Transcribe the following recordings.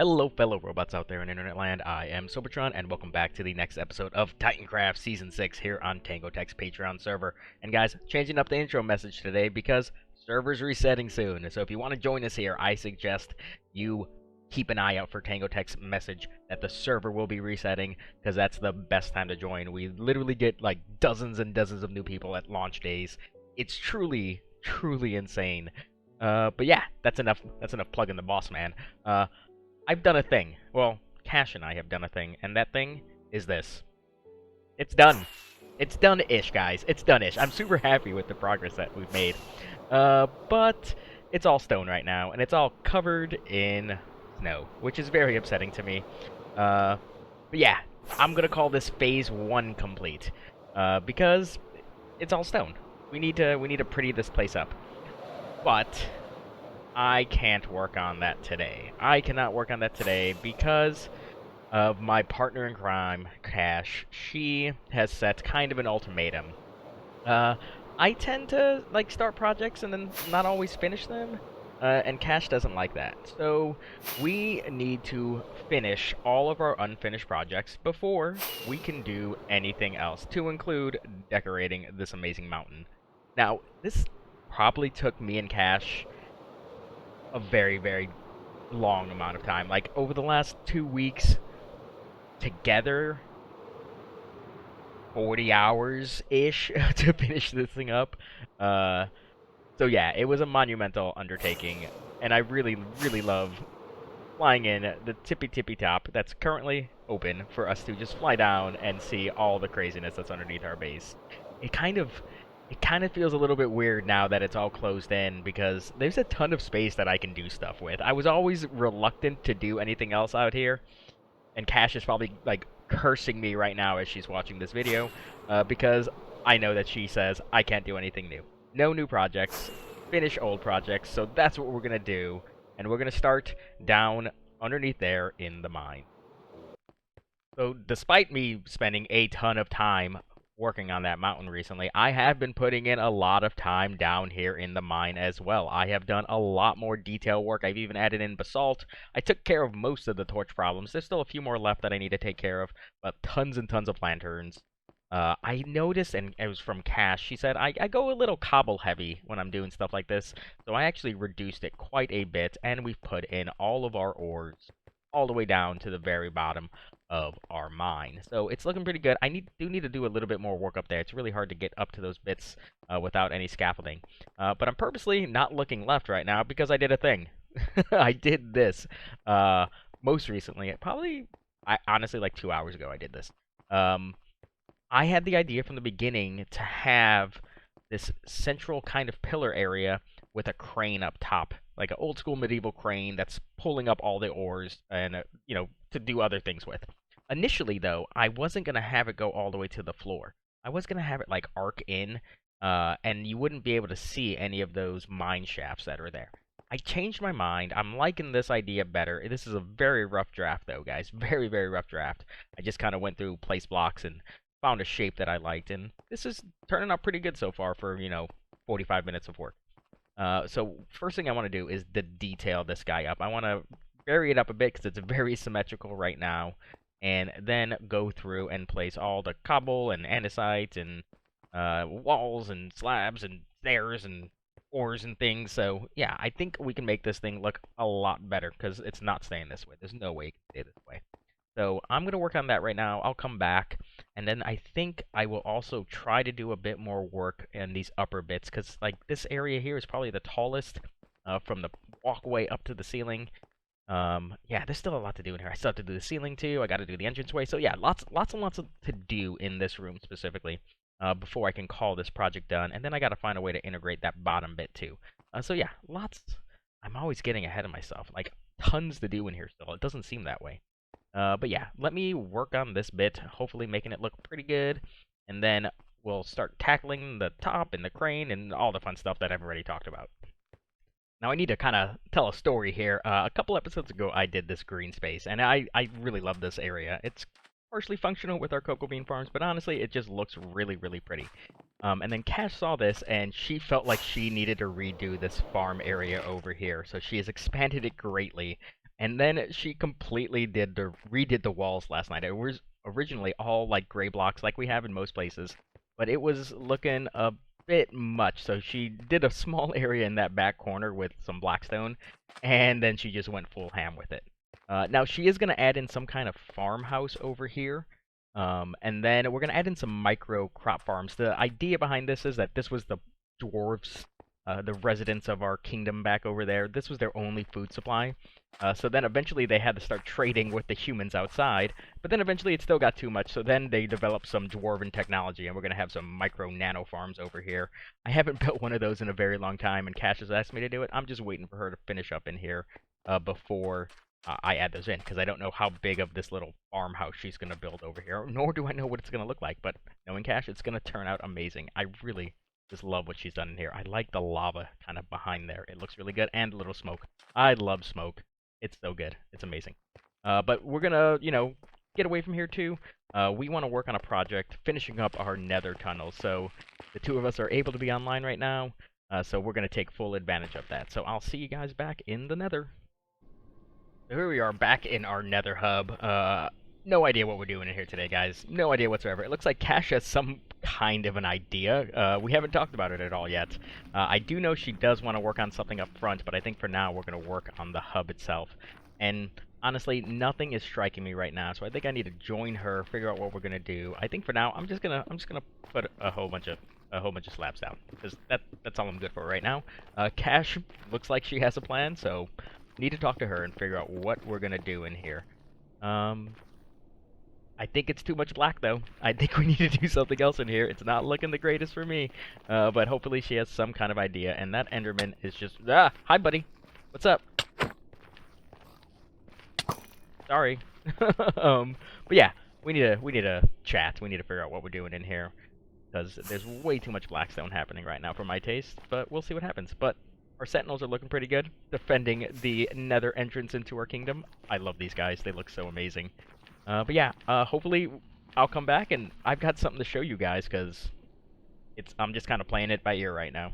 Hello, fellow robots out there in Internet Land. I am Sobertron, and welcome back to the next episode of Titancraft Season 6 here on Tango Tech's Patreon server. And guys, changing up the intro message today because server's resetting soon. So if you want to join us here, I suggest you keep an eye out for Tango Tech's message that the server will be resetting, because that's the best time to join. We literally get like dozens and dozens of new people at launch days. It's truly insane. But yeah, that's enough plugging the boss man. I've done a thing. Well, Cash and I have done a thing, and that thing is this. It's done. It's done-ish, guys. It's done-ish. I'm super happy with the progress that we've made. But it's all stone right now, and it's all covered in snow, which is very upsetting to me. But yeah, I'm gonna call this Phase 1 complete, because it's all stone. We need to pretty this place up. But I can't work on that today. I cannot work on that today because of my partner in crime, Cash. She has set kind of an ultimatum. I tend to like start projects and then not always finish them, and Cash doesn't like that. So we need to finish all of our unfinished projects before we can do anything else, to include decorating this amazing mountain. Now, this probably took me and Cash a very long amount of time. Like, over the last 2 weeks together, 40 hours-ish to finish this thing up. So yeah, it was a monumental undertaking, and I really love flying in the tippy top that's currently open for us to just fly down and see all the craziness that's underneath our base. It kind of feels a little bit weird now that it's all closed in, because there's a ton of space that I can do stuff with. I was always reluctant to do anything else out here, and Cash is probably like cursing me right now as she's watching this video, because I know that she says I can't do anything new. No new projects, finish old projects, so that's what we're gonna do, and we're gonna start down underneath there in the mine. So despite me spending a ton of time working on that mountain recently, I have been putting in a lot of time down here in the mine as well. I have done a lot more detail work. I've even added in basalt. I took care of most of the torch problems. There's still a few more left that I need to take care of, but tons and tons of lanterns. I noticed, and it was from Cash, she said, I go a little cobble heavy when I'm doing stuff like this, so I actually reduced it quite a bit, and we've put in all of our ores all the way down to the very bottom of our mine. So it's looking pretty good. I do need to do a little bit more work up there. It's really hard to get up to those bits without any scaffolding. But I'm purposely not looking left right now because I did a thing. I did this most recently. Honestly, like 2 hours ago I did this. I had the idea from the beginning to have this central kind of pillar area with a crane up top, like an old school medieval crane that's pulling up all the ores and, to do other things with. Initially, though, I wasn't going to have it go all the way to the floor. I was going to have it, like, arc in, and you wouldn't be able to see any of those mine shafts that are there. I changed my mind. I'm liking this idea better. This is a very rough draft, though, guys. Very rough draft. I just kind of went through place blocks and found a shape that I liked, and this is turning out pretty good so far for, 45 minutes of work. So first thing I want to do is to detail this guy up. I want to vary it up a bit because it's very symmetrical right now, and then go through and place all the cobble and andesite and walls and slabs and stairs and ores and things. So yeah, I think we can make this thing look a lot better because it's not staying this way. There's no way it can stay this way. So I'm going to work on that right now. I'll come back, and then I think I will also try to do a bit more work in these upper bits, because like this area here is probably the tallest from the walkway up to the ceiling. Yeah, there's still a lot to do in here. I still have to do the ceiling too. I got to do the entranceway. So yeah, lots to do in this room specifically before I can call this project done. And then I got to find a way to integrate that bottom bit too. So yeah, lots. I'm always getting ahead of myself. Like tons to do in here still. It doesn't seem that way. But yeah, let me work on this bit, hopefully making it look pretty good, and then we'll start tackling the top and the crane and all the fun stuff that I've already talked about. Now I need to kind of tell a story here. A couple episodes ago I did this green space, and I really love this area. It's partially functional with our cocoa bean farms, but honestly it just looks really pretty. And then Cash saw this, and she felt like she needed to redo this farm area over here, so she has expanded it greatly. And then she completely redid the walls last night. It was originally all like gray blocks like we have in most places, but it was looking a bit much. So she did a small area in that back corner with some blackstone, and then she just went full ham with it. Now she is going to add in some kind of farmhouse over here. And then we're going to add in some micro crop farms. The idea behind this is that this was the dwarves, the residents of our kingdom back over there. This was their only food supply. So then eventually they had to start trading with the humans outside, but then eventually it still got too much, so then they developed some dwarven technology, and we're going to have some micro nano farms over here. I haven't built one of those in a very long time, and Cash has asked me to do it. I'm just waiting for her to finish up in here before I add those in, because I don't know how big of this little farmhouse she's going to build over here, nor do I know what it's going to look like, but knowing Cash, it's going to turn out amazing. I really just love what she's done in here. I like the lava kind of behind there. It looks really good, and a little smoke. I love smoke. It's so good. It's amazing. But we're gonna, get away from here too. We want to work on a project, finishing up our nether tunnel. So the two of us are able to be online right now. So we're gonna take full advantage of that. So I'll see you guys back in the nether. So here we are back in our nether hub. No idea what we're doing in here today, guys. No idea whatsoever. It looks like Cash has some kind of an idea. We haven't talked about it at all yet. I do know she does want to work on something up front, but I think for now we're going to work on the hub itself. And honestly, nothing is striking me right now, so I think I need to join her, figure out what we're going to do. I think for now I'm just gonna put a whole bunch of slabs down, because that's all I'm good for right now. Cash looks like she has a plan, so need to talk to her and figure out what we're gonna do in here. I think it's too much black, though. I think we need to do something else in here. It's not looking the greatest for me. But hopefully she has some kind of idea. And that Enderman is just... Ah! Hi, buddy. What's up? Sorry. But yeah, we need to chat. We need to figure out what we're doing in here. Because there's way too much blackstone happening right now for my taste. But we'll see what happens. But our sentinels are looking pretty good. Defending the nether entrance into our kingdom. I love these guys. They look so amazing. But yeah, hopefully I'll come back and I've got something to show you guys, because I'm just kind of playing it by ear right now.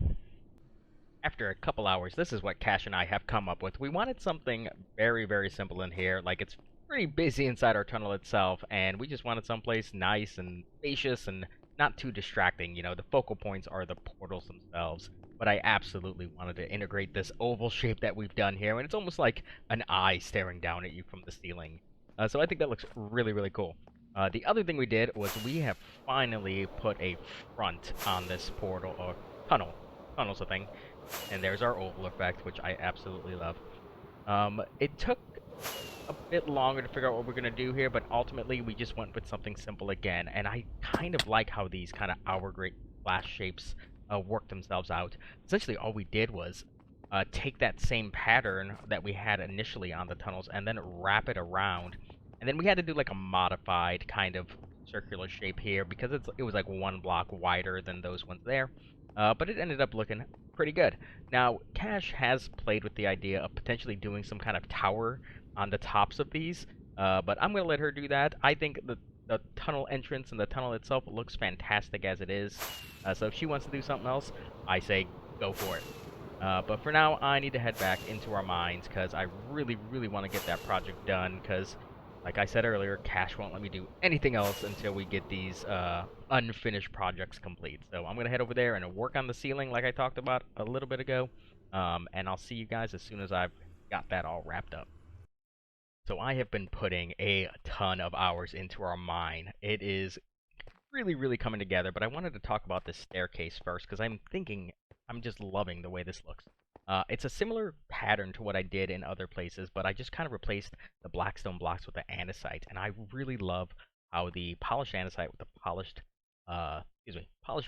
After a couple hours, this is what Cash and I have come up with. We wanted something very, very simple in here. Like, it's pretty busy inside our tunnel itself, and we just wanted someplace nice and spacious and not too distracting. You know, the focal points are the portals themselves. But I absolutely wanted to integrate this oval shape that we've done here, and it's almost like an eye staring down at you from the ceiling. So I think that looks really, really cool. The other thing we did was we have finally put a front on this portal, or tunnel. Tunnel's a thing. And there's our oval effect, which I absolutely love. It took a bit longer to figure out what we're going to do here, but ultimately we just went with something simple again. And I kind of like how these kind of hourglass glass shapes work themselves out. Essentially all we did was take that same pattern that we had initially on the tunnels and then wrap it around. And then we had to do like a modified kind of circular shape here because it was like one block wider than those ones there. But it ended up looking pretty good. Now, Cash has played with the idea of potentially doing some kind of tower on the tops of these, but I'm going to let her do that. I think the tunnel entrance and the tunnel itself looks fantastic as it is. So if she wants to do something else, I say go for it. But for now, I need to head back into our mines because I really, really want to get that project done because, like I said earlier, Cash won't let me do anything else until we get these unfinished projects complete. So I'm going to head over there and work on the ceiling like I talked about a little bit ago. And I'll see you guys as soon as I've got that all wrapped up. So I have been putting a ton of hours into our mine. It is really, really coming together, but I wanted to talk about this staircase first because I'm just loving the way this looks. It's a similar pattern to what I did in other places, but I just kind of replaced the blackstone blocks with the andesite, and I really love how the polished andesite with the polished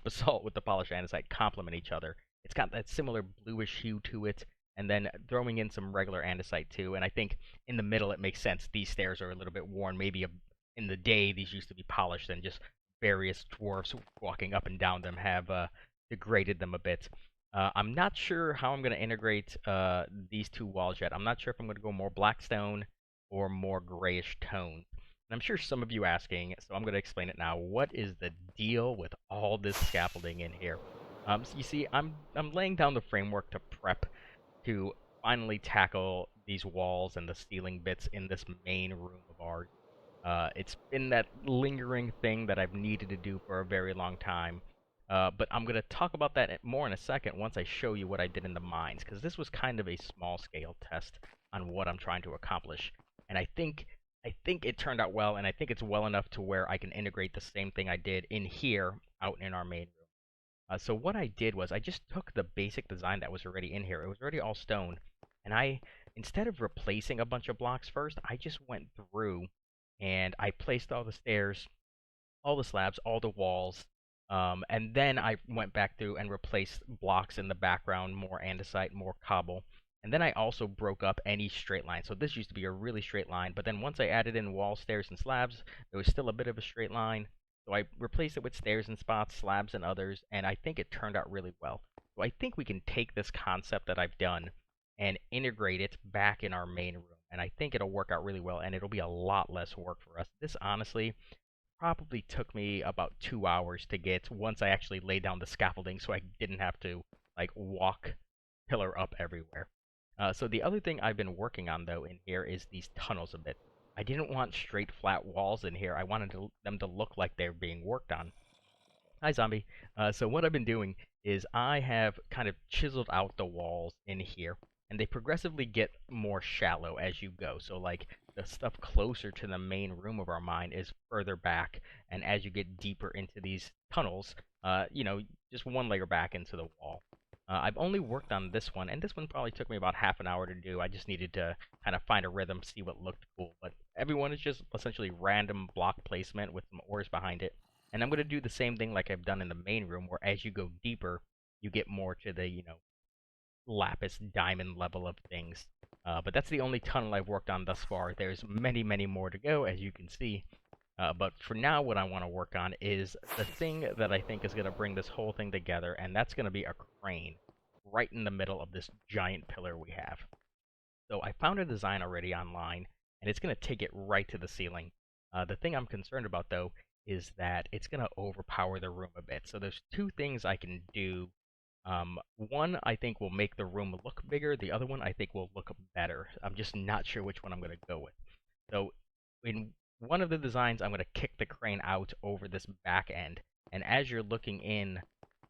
basalt with the polished andesite complement each other. It's got that similar bluish hue to it, and then throwing in some regular andesite too, and I think in the middle it makes sense. These stairs are a little bit worn. Maybe in the day these used to be polished, and just various dwarves walking up and down them have degraded them a bit. I'm not sure how I'm going to integrate these two walls yet. I'm not sure if I'm going to go more blackstone or more grayish tone. And I'm sure some of you asking, so I'm going to explain it now. What is the deal with all this scaffolding in here? So you see, I'm laying down the framework to prep to finally tackle these walls and the ceiling bits in this main room of ours. It's been that lingering thing that I've needed to do for a very long time. But I'm going to talk about that more in a second once I show you what I did in the mines, because this was kind of a small scale test on what I'm trying to accomplish. And I think it turned out well, and I think it's well enough to where I can integrate the same thing I did in here out in our main room. So what I did was I just took the basic design that was already in here. It was already all stone, and instead of replacing a bunch of blocks first, I just went through and I placed all the stairs, all the slabs, all the walls, and then I went back through and replaced blocks in the background, more andesite, more cobble. And then I also broke up any straight line. So this used to be a really straight line, but then once I added in walls, stairs, and slabs, there was still a bit of a straight line. So I replaced it with stairs and spots, slabs and others, and I think it turned out really well. So I think we can take this concept that I've done and integrate it back in our main room. And I think it'll work out really well, and it'll be a lot less work for us. This honestly probably took me about 2 hours to get once I actually laid down the scaffolding so I didn't have to like walk pillar up everywhere. So the other thing I've been working on though in here is these tunnels a bit. I didn't want straight flat walls in here. I wanted them to look like they're being worked on. Hi, zombie. So what I've been doing is I have kind of chiseled out the walls in here, and they progressively get more shallow as you go. So like the stuff closer to the main room of our mine is further back, and as you get deeper into these tunnels, just one layer back into the wall. I've only worked on this one, and this one probably took me about half an hour to do. I just needed to kind of find a rhythm, see what looked cool. But everyone is just essentially random block placement with some ores behind it. And I'm going to do the same thing like I've done in the main room, where as you go deeper, you get more to the, lapis diamond level of things. But that's the only tunnel I've worked on thus far. There's many, many more to go, as you can see. But for now, what I want to work on is the thing that I think is going to bring this whole thing together, and that's going to be a crane right in the middle of this giant pillar we have. So I found a design already online, and it's going to take it right to the ceiling. The thing I'm concerned about, though, is that it's going to overpower the room a bit. So there's two things I can do. One I think will make the room look bigger. The other one I think will look better. I'm just not sure which one I'm going to go with. So in one of the designs, I'm going to kick the crane out over this back end. And as you're looking in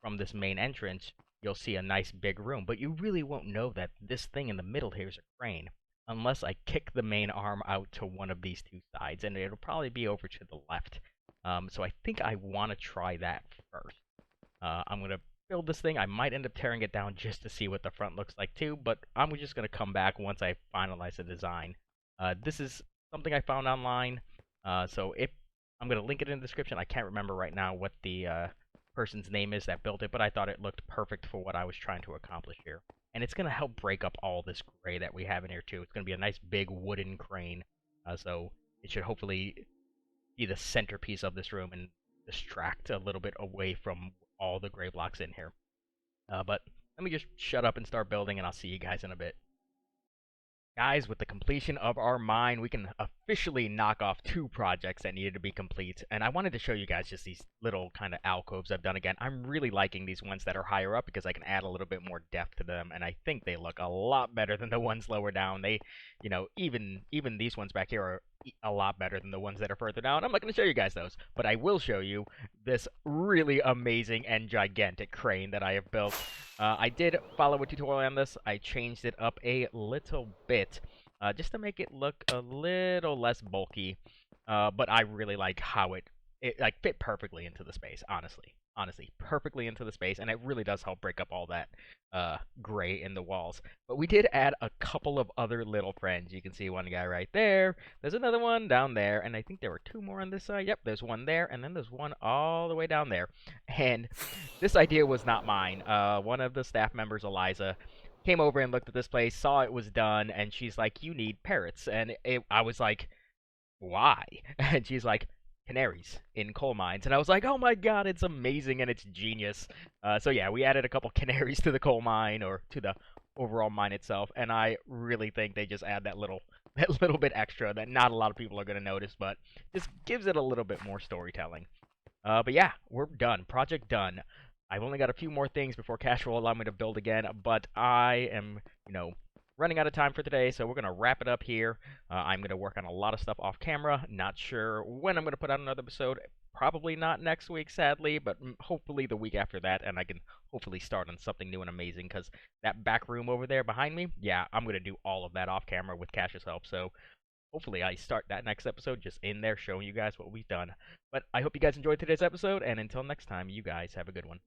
from this main entrance, you'll see a nice big room. But you really won't know that this thing in the middle here is a crane unless I kick the main arm out to one of these two sides. And it'll probably be over to the left. So I think I want to try that first. I'm going to build this thing. I might end up tearing it down just to see what the front looks like too, but I'm just going to come back once I finalize the design. This is something I found online, so if I'm going to link it in the description. I can't remember right now what the person's name is that built it, but I thought it looked perfect for what I was trying to accomplish here. And it's going to help break up all this gray that we have in here too. It's going to be a nice big wooden crane, so it should hopefully be the centerpiece of this room and distract a little bit away from all the gray blocks in here. But let me just shut up and start building, and I'll see you guys in a bit. Guys, with the completion of our mine, we can officially knock off 2 projects that needed to be complete. And I wanted to show you guys just these little kind of alcoves I've done again. I'm really liking these ones that are higher up because I can add a little bit more depth to them. And I think they look a lot better than the ones lower down. They, even these ones back here are a lot better than the ones that are further down. I'm not going to show you guys those, but I will show you this really amazing and gigantic crane that I have built. I did follow a tutorial on this. I changed it up a little bit just to make it look a little less bulky, but I really like how it like fit perfectly into the space, honestly, perfectly into the space, and it really does help break up all that gray in the walls. But we did add a couple of other little friends. You can see one guy right there. There's another one down there, and I think there were 2 more on this side. Yep, there's one there, and then there's one all the way down there. And this idea was not mine. One of the staff members, Eliza, came over and looked at this place, saw it was done, and she's like, "You need parrots." And I was like, "Why?" And she's like, "Canaries in coal mines." And I was like, "Oh my god, it's amazing and it's genius." So yeah, we added a couple canaries to the coal mine, or to the overall mine itself, and I really think they just add that little bit extra that not a lot of people are going to notice, but just gives it a little bit more storytelling. But yeah, we're done. Project done. I've only got a few more things before cash will allow me to build again, but I am, running out of time for today, so we're gonna wrap it up here. I'm gonna work on a lot of stuff off camera. Not sure when I'm gonna put out another episode. Probably not next week, sadly, but hopefully the week after that, and I can hopefully start on something new and amazing. Because that back room over there behind me, yeah, I'm gonna do all of that off camera with Cash's help. So hopefully I start that next episode just in there showing you guys what we've done. But I hope you guys enjoyed today's episode, and until next time, you guys have a good one.